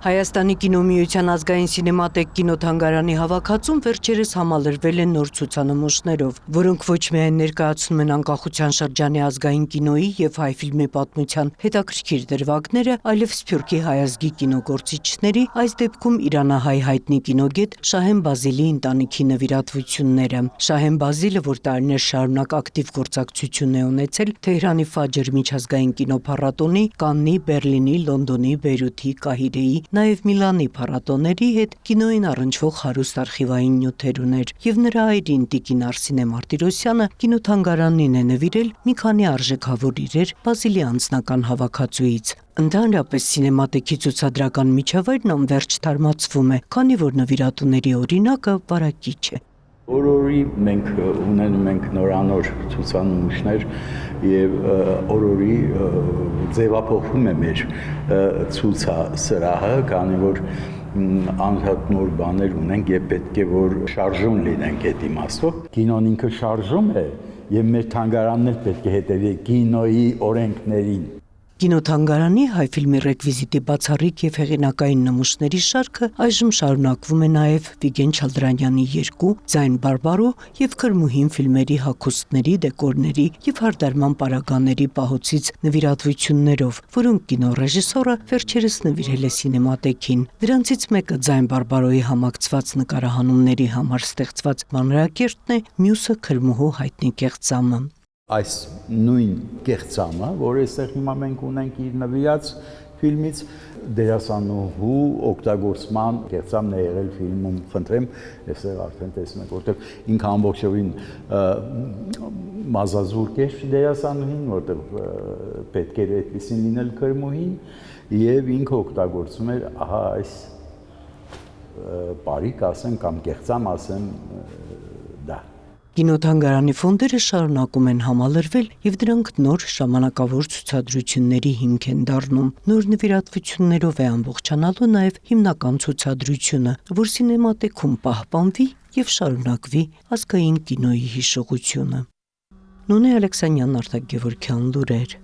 Հայաստանի կինոմիության ազգային սինեմատեկ կինոթանգարանի հավաքածուն վերջերս համալրվել են նոր ցուցանմուշներով, որոնք ոչ միայն ներկայացնում են անկախության շրջանի ազգային կինոյի եւ հայ ֆիլմի պատմության հետաքրքիր դրվագները, այլև Սփյուռքի հայազգի կինոգործիչների, այս դեպքում իրանահայ հայտնի կինոգետ Շահեն Բազիլի ընտանիքի նվիրատվությունները։ Շահեն Բազիլը, որ տարիներ շարունակ ակտիվ գործակցություն է ունեցել Թեհրանի Ֆաջր միջազգային կինոփառատոնի, Կաննի, Բերլինի, Լոնդոնի, Բեյրութի, Կահիրեի, նաև Միլանի փառատոների հետ կինոյին առնչվող հարուստ արխիվային նյութեր ուներ, եւ նրա այրին Տիկին Արսինե Մարտիրոսյանը կինոթանգարանին է նվիրել մի քանի արժեքավոր իրեր Բազիլի անձնական հավաքածուից։ Ընդհանրապես սինեմատեքի ցուցադրական միջավայրն անվերջ թարմացվում է, քանի որ նվիրատուների օրինակը վարակիչ է։ Օրորի մենք ունենում ենք նորանոր ցուցանմուշներ եւ օրորի ձևափոխվում է մեր ցուցասրահը, քանի որ անհատ նոր բաներ ունենք եւ պետք է որ շարժում լինենք այդ իմաստով։ Կինոն ինքը շարժում է եւ մեր թանգարանն էլ պետք է հետևի կինոյի օրենքներին։ Կինոթանգարանի հայ ֆիլմի ռեկվիզիտի բացառիկ եւ հեղինակային նմուշների շարքը այժմ շարունակվում է նաեւ Վիգեն Չալդրանյանի 2 «Ձայն բարբարո» եւ Քրմուհին ֆիլմերի հագուստների, դեկորների եւ հարդարման պարագաների պահոցից նվիրատվություններով, որոնք կինոռեժիսորը վերջերս նվիրել է սինեմատեքին։ Դրանցից մեկը «Ձայն բարբարոյի» համակցված նկարահանումների համար ստեղծված մանրակերտն է, մյուսը Քրմուհու հայտնի կեղծամը։ Այս նույն կեղծամը, որ այստեղ հիմա մենք ունենք իր նվիրած ֆիլմից, դերասանուհու օգտագործման կեղծամն է եղել ֆիլմում, խնդրեմ, այստեղ արդեն տեսնում եք, որտեղ ինքը ամբողջովին մազազուրկ էր դերասանուհին, որտեղ պետք էր այդպեսին լինել Քրմուհին, եւ ինքը օգտագործում էր ահա այս բարիկ ասեմ կամ կեղծամ ասեմ դա։ Կինոթանգարանի ֆոնդերը շարունակում են համալրվել եւ դրանք նոր ժամանակավոր ցուցադրությունների հիմք են դառնում։ Նոր նվիրատվություններով է ամբողջանալու նաեւ հիմնական ցուցադրությունը, որ սինեմատեքում պահպանվի եւ շարունակվի ազգային կինոյի հիշողությունը։ Նունե Ալեքսանյան, Արտակ Գևորգյան, լուրեր։